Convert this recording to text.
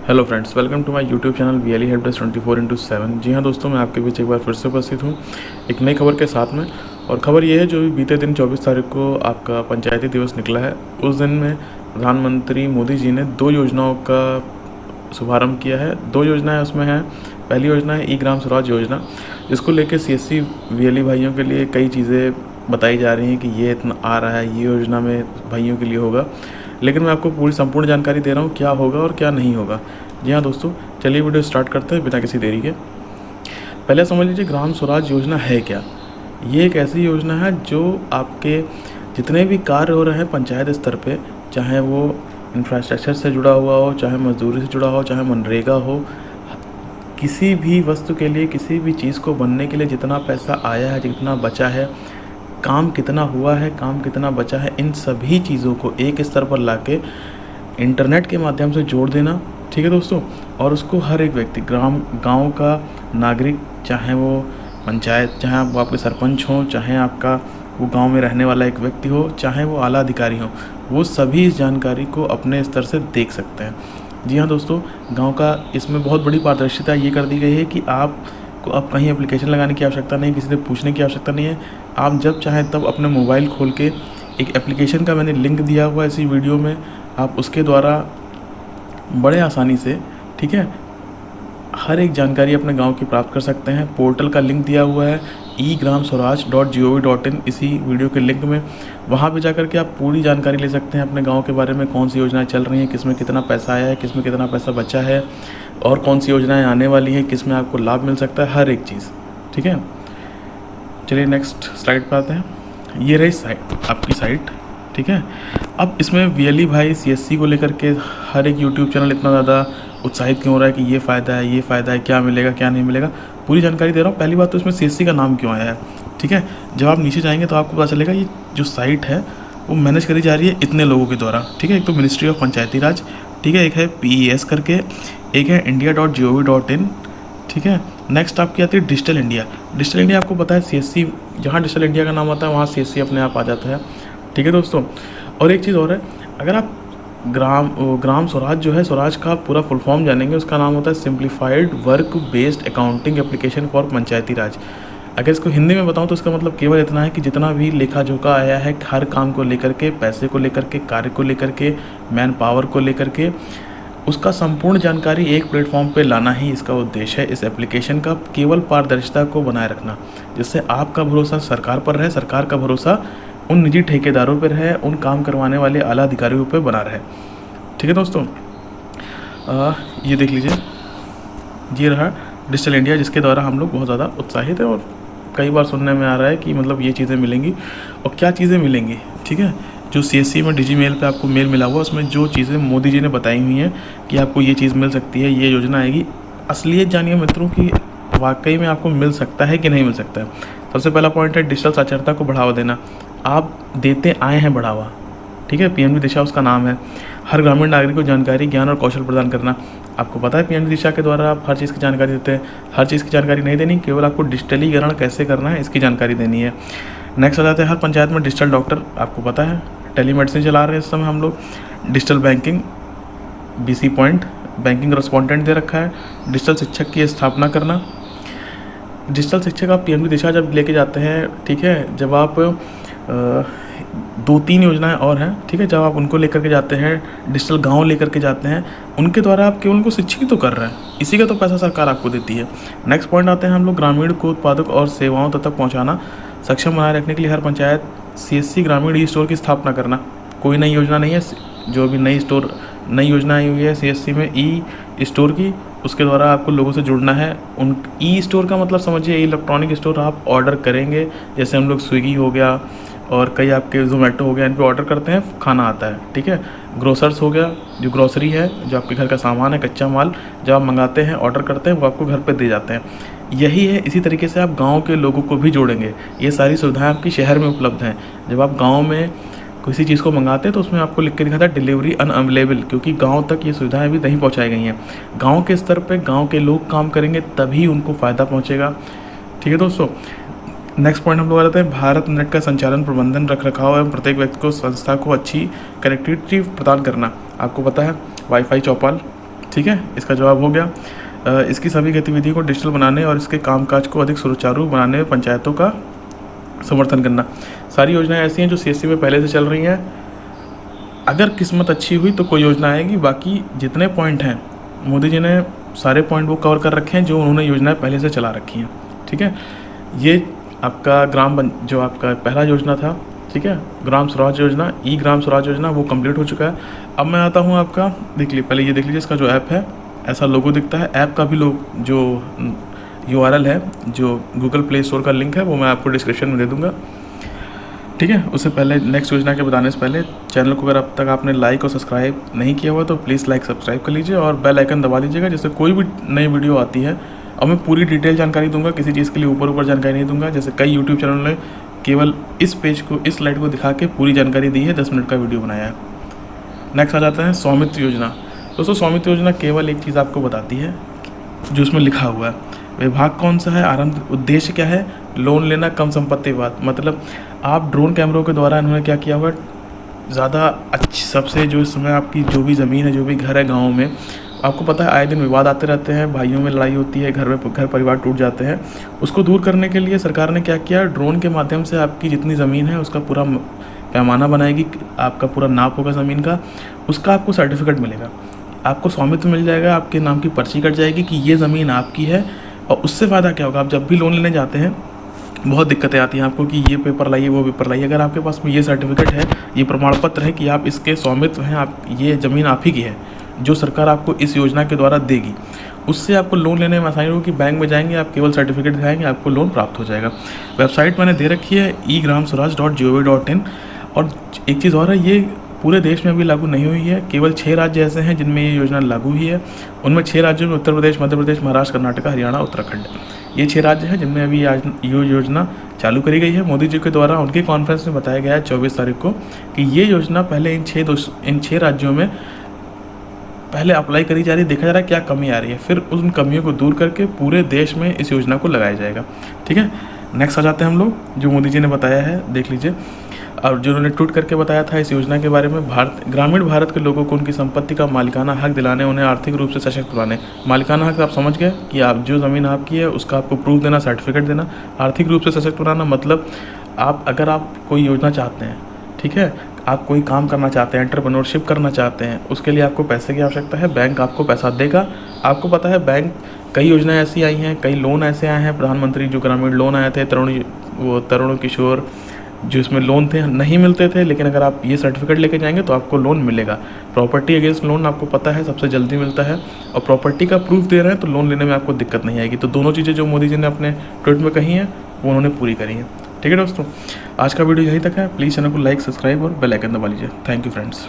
Hello friends, welcome to my YouTube channel VLE help desk 24/7। जी हाँ दोस्तों, मैं आपके बीच एक बार फिर से उपस्थित हूँ एक नई खबर के साथ में। और खबर ये है, जो बीते दिन 24 तारीख को आपका पंचायती दिवस निकला है, उस दिन में प्रधानमंत्री मोदी जी ने 2 योजनाओं का शुभारंभ किया है। 2 योजनाएं उसमें हैं। पहली योजना है ई ग्राम स्वराज योजना, जिसको लेकर सीएससी वीएलई भाइयों के लिए कई चीज़ें बताई जा रही हैं कि ये इतना आ रहा है, ये योजना में भाइयों के लिए होगा। लेकिन मैं आपको पूरी संपूर्ण जानकारी दे रहा हूँ क्या होगा और क्या नहीं होगा। जी हाँ दोस्तों, चलिए वीडियो स्टार्ट करते हैं बिना किसी देरी के। पहले समझ लीजिए ग्राम स्वराज योजना है क्या। ये एक ऐसी योजना है जो आपके जितने भी कार्य हो रहे हैं पंचायत स्तर पे, चाहे वो इंफ्रास्ट्रक्चर से जुड़ा हुआ हो, चाहे मजदूरी से जुड़ा हो, चाहे मनरेगा हो, किसी भी वस्तु के लिए, किसी भी चीज़ को बनने के लिए जितना पैसा आया है, जितना बचा है, काम कितना हुआ है, काम कितना बचा है, इन सभी चीज़ों को एक स्तर पर लाके इंटरनेट के माध्यम से जोड़ देना। ठीक है दोस्तों, और उसको हर एक व्यक्ति, गांव का नागरिक, चाहे वो पंचायत, चाहे वो आपके सरपंच हो, चाहे आपका वो गांव में रहने वाला एक व्यक्ति हो, चाहे वो आला अधिकारी हो, वो सभी इस जानकारी को अपने स्तर से देख सकते हैं। जी हाँ दोस्तों, गांव का इसमें बहुत बड़ी पारदर्शिता ये कर दी गई है कि आपको अब कहीं एप्लीकेशन लगाने की आवश्यकता नहीं, किसी से पूछने की आवश्यकता नहीं है। आप जब चाहें तब अपने मोबाइल खोल के, एक एप्लीकेशन का मैंने लिंक दिया हुआ है इसी वीडियो में, आप उसके द्वारा बड़े आसानी से, ठीक है, हर एक जानकारी अपने गांव की प्राप्त कर सकते हैं। पोर्टल का लिंक दिया हुआ है eGramSwaraj.gov.in इसी वीडियो के लिंक में। वहां पे जाकर के आप पूरी जानकारी ले सकते हैं अपने गांव के बारे में, कौन सी योजनाएं चल रही हैं, किस में कितना पैसा आया है, किस में कितना पैसा बचा है, और कौन सी योजनाएं आने वाली हैं, किस में आपको लाभ मिल सकता है, हर एक चीज़। ठीक है, चलिए नेक्स्ट स्लाइड पर आते हैं। ये रही साइट, आपकी साइट। ठीक है, अब इसमें वीएलई भाई सीएससी को लेकर के हर एक यूट्यूब चैनल इतना ज़्यादा उत्साहित क्यों हो रहा है कि ये फ़ायदा है, ये फ़ायदा है, क्या मिलेगा क्या नहीं मिलेगा, पूरी जानकारी दे रहा हूँ। पहली बात तो इसमें सीएससी का नाम क्यों आया है। ठीक है, जब आप नीचे जाएंगे तो आपको पता चलेगा ये जो साइट है वो मैनेज करी जा रही है इतने लोगों के द्वारा। ठीक है, एक तो मिनिस्ट्री ऑफ पंचायती राज, ठीक है, एक है PES करके, एक है India.gov.in। ठीक है, नेक्स्ट आपकी आती है डिजिटल इंडिया। डिजिटल इंडिया आपको पता है सीएससी, जहाँ डिजिटल इंडिया का नाम आता है वहाँ सीएससी अपने आप आ जाता है। ठीक है दोस्तों, और एक चीज़ और है, अगर आप ग्राम स्वराज जो है, स्वराज का पूरा फुल फॉर्म जानेंगे, उसका नाम होता है simplified work based accounting application for Panchayati Raj. अगर इसको हिंदी में बताऊं तो इसका मतलब केवल इतना है कि जितना भी लेखा जोखा आया है हर काम को लेकर के, पैसे को लेकर के, कार्य को लेकर के, मैन पावर को लेकर के, उसका संपूर्ण जानकारी एक प्लेटफॉर्म पे लाना ही इसका उद्देश्य है। इस एप्लीकेशन का केवल पारदर्शिता को बनाए रखना, जिससे आपका भरोसा सरकार पर रहे, सरकार का भरोसा उन निजी ठेकेदारों पर रहे, उन काम करवाने वाले आला अधिकारियों पर बना रहे। ठीक है दोस्तों, ये देख लीजिए, ये रहा डिजिटल इंडिया, जिसके द्वारा हम लोग बहुत ज़्यादा उत्साहित हैं और कई बार सुनने में आ रहा है कि मतलब ये चीज़ें मिलेंगी, और क्या चीज़ें मिलेंगी। ठीक है, जो सीएससी में डिजी मेल पे आपको मेल मिला हुआ, उसमें जो चीज़ें मोदी जी ने बताई हुई हैं कि आपको ये चीज़ मिल सकती है, ये योजना आएगी, असलियत जानिए मित्रों कि वाकई में आपको मिल सकता है कि नहीं मिल सकता है। सबसे पहला पॉइंट है डिजिटल साक्षरता को बढ़ावा देना। आप देते आए हैं बढ़ावा। ठीक है, पीएमजी दिशा उसका नाम है। हर ग्रामीण नागरिक को जानकारी, ज्ञान और कौशल प्रदान करना। आपको पता है पीएमजी दिशा के द्वारा आप हर चीज़ की जानकारी देते हैं। हर चीज़ की जानकारी नहीं देनी, केवल आपको डिजिटलीकरण कैसे करना है इसकी जानकारी देनी है। नेक्स्ट आ जाते हैं हर पंचायत में डिजिटल डॉक्टर। आपको पता है टेलीमेडिसिन चला रहे हैं इस समय हम लोग। Digital banking, BC point banking correspondent दे रखा है। डिजिटल शिक्षक की स्थापना करना। डिजिटल शिक्षक आप पीएमजी दिशा जब लेके जाते हैं, ठीक है, जब आप 2-3 योजनाएं और हैं, ठीक है, जब आप उनको लेकर के जाते हैं, डिजिटल गांव लेकर के जाते हैं, उनके द्वारा आप केवल उनको शिक्षित तो कर रहे हैं, इसी का तो पैसा सरकार आपको देती है। नेक्स्ट पॉइंट आते हैं हम लोग ग्रामीण को उत्पादक और सेवाओं तक पहुंचाना सक्षम बनाए रखने के लिए हर पंचायत CSC ग्रामीण ई स्टोर की स्थापना करना। कोई नई योजना नहीं है, जो भी नई योजना आई हुई है CSC में ई स्टोर की, उसके द्वारा आपको लोगों से जुड़ना है। उन ई स्टोर का मतलब समझिए इलेक्ट्रॉनिक स्टोर। आप ऑर्डर करेंगे, जैसे हम लोग स्विगी हो गया और कई आपके जोमेटो हो गया, इन पे ऑर्डर करते हैं, खाना आता है। ठीक है, ग्रोसर्स हो गया, जो ग्रोसरी है, जो आपके घर का सामान है, कच्चा माल, जब आप मंगाते हैं, ऑर्डर करते हैं, वो आपको घर पे दे जाते हैं। यही है, इसी तरीके से आप गांव के लोगों को भी जोड़ेंगे। ये सारी सुविधाएं आपकी शहर में उपलब्ध हैं। जब आप गांव में किसी चीज़ को मंगाते हैं तो उसमें आपको लिख के दिखाता है डिलीवरी अनअवेलेबल, क्योंकि गांव तक ये सुविधाएं अभी नहीं पहुंचाई गई हैं। गांव के स्तर पे गांव के लोग काम करेंगे तभी उनको फ़ायदा पहुंचेगा। ठीक है दोस्तों, नेक्स्ट पॉइंट हम लोग आ जाते हैं भारत नेट का संचालन, प्रबंधन, रख रखाव एवं प्रत्येक व्यक्ति को, संस्था को अच्छी कनेक्टिविटी प्रदान करना। आपको पता है वाईफाई चौपाल, ठीक है, इसका जवाब हो गया। इसकी सभी गतिविधियों को डिजिटल बनाने और इसके कामकाज को अधिक सुचारू बनाने में पंचायतों का समर्थन करना। सारी योजनाएं ऐसी हैं जो CSC में पहले से चल रही हैं। अगर किस्मत अच्छी हुई तो कोई योजना आएगी, बाकी जितने पॉइंट हैं मोदी जी ने सारे पॉइंट वो कवर कर रखे हैं जो उन्होंने योजनाएं पहले से चला रखी हैं। ठीक है, ये आपका जो आपका पहला योजना था, ठीक है, ग्राम स्वराज योजना, ग्राम स्वराज योजना, वो कंप्लीट हो चुका है। अब मैं आता हूँ आपका, देख लीजिए, पहले ये देख लीजिए, इसका जो ऐप है ऐसा लोगो दिखता है। ऐप का भी जो URL है, जो गूगल प्ले स्टोर का लिंक है, वो मैं आपको डिस्क्रिप्शन में दे दूँगा। ठीक है, उससे पहले नेक्स्ट योजना के बताने से पहले चैनल को अगर अब तक आपने लाइक और सब्सक्राइब नहीं किया हुआ तो प्लीज़ लाइक सब्सक्राइब कर लीजिए और बेल आइकन दबा दीजिएगा, जिससे कोई भी नई वीडियो आती है और मैं पूरी डिटेल जानकारी दूंगा, किसी चीज़ के लिए ऊपर जानकारी नहीं दूंगा। जैसे कई यूट्यूब चैनल ने केवल इस पेज को, इस स्लाइड को दिखा के पूरी जानकारी दी है, 10 मिनट का वीडियो बनाया है। नेक्स्ट आ जाता है स्वामित्व योजना। दोस्तों, स्वामित्व योजना केवल एक चीज़ आपको बताती है जो उसमें लिखा हुआ है, विभाग कौन सा है, आरंभ उद्देश्य क्या है, लोन लेना, कम संपत्ति विवाद। मतलब आप ड्रोन कैमरों के द्वारा इन्होंने क्या किया हुआ, ज़्यादा अच्छी सबसे जो इस समय आपकी जो भी ज़मीन है, जो भी घर है गाँव में, आपको पता है आए दिन विवाद आते रहते हैं, भाइयों में लड़ाई होती है, घर परिवार टूट जाते हैं। उसको दूर करने के लिए सरकार ने क्या किया, ड्रोन के माध्यम से आपकी जितनी ज़मीन है उसका पूरा पैमाना बनाएगी, आपका पूरा नाप होगा ज़मीन का, उसका आपको सर्टिफिकेट मिलेगा, आपको स्वामित्व मिल जाएगा, आपके नाम की पर्ची कट जाएगी कि ये ज़मीन आपकी है। और उससे फ़ायदा क्या होगा, आप जब भी लोन लेने जाते हैं बहुत दिक्कतें आती हैं आपको कि ये पेपर लाइए, वो पेपर लाइए। अगर आपके पास में ये सर्टिफिकेट है, ये प्रमाण पत्र है कि आप इसके स्वामित्व हैं, आप ये ज़मीन आप ही की है, जो सरकार आपको इस योजना के द्वारा देगी, उससे आपको लोन लेने में आसानी होगी। बैंक में जाएंगे, आप केवल सर्टिफिकेट दिखाएंगे, आपको लोन प्राप्त हो जाएगा। वेबसाइट मैंने दे रखी है egramswaraj.gov.in। और एक चीज़ और है, ये पूरे देश में अभी लागू नहीं हुई है, केवल 6 राज्य ऐसे हैं जिनमें ये योजना लागू हुई है। उनमें 6 राज्यों में उत्तर प्रदेश, मध्य प्रदेश, महाराष्ट्र, कर्नाटक, हरियाणा, उत्तराखंड, ये 6 राज्य हैं जिनमें अभी ये योजना चालू करी गई है। मोदी जी के द्वारा उनके कॉन्फ्रेंस में बताया गया है 24 तारीख को कि ये योजना पहले इन 6 राज्यों में पहले अप्लाई करी जा रही है, देखा जा रहा है क्या कमी आ रही है, फिर उन कमियों को दूर करके पूरे देश में इस योजना को लगाया जाएगा। ठीक है, नेक्स्ट आ जाते हैं हम लोग, जो मोदी जी ने बताया है, देख लीजिए। और जो उन्होंने ट्वीट करके बताया था इस योजना के बारे में, ग्रामीण भारत के लोगों को उनकी संपत्ति का मालिकाना हक दिलाने, उन्हें आर्थिक रूप से सशक्त बनाने। मालिकाना हक आप समझ गए कि आप जो ज़मीन आपकी है उसका आपको प्रूफ देना, सर्टिफिकेट देना। आर्थिक रूप से सशक्त बनाना मतलब अगर आप कोई योजना चाहते हैं, ठीक है, आप कोई काम करना चाहते हैं, एंटरप्रेन्योरशिप करना चाहते हैं, उसके लिए आपको पैसे की आवश्यकता है, बैंक आपको पैसा देगा। आपको पता है बैंक, कई योजनाएं ऐसी आई हैं, कई लोन ऐसे आए हैं, प्रधानमंत्री जो ग्रामीण लोन आए थे, तरुण किशोर, जो इसमें लोन थे नहीं मिलते थे, लेकिन अगर आप ये सर्टिफिकेट लेके जाएंगे तो आपको लोन मिलेगा। प्रॉपर्टी अगेंस्ट लोन आपको पता है सबसे जल्दी मिलता है, और प्रॉपर्टी का प्रूफ दे रहे हैं तो लोन लेने में आपको दिक्कत नहीं आएगी। तो दोनों चीज़ें जो मोदी जी ने अपने ट्वीट में कही हैं वो उन्होंने पूरी करी हैं। ठीक है दोस्तों, आज का वीडियो यहीं तक है। प्लीज़ चैनल को लाइक, सब्सक्राइब और बेल आइकन दबा लीजिए। Thank you friends.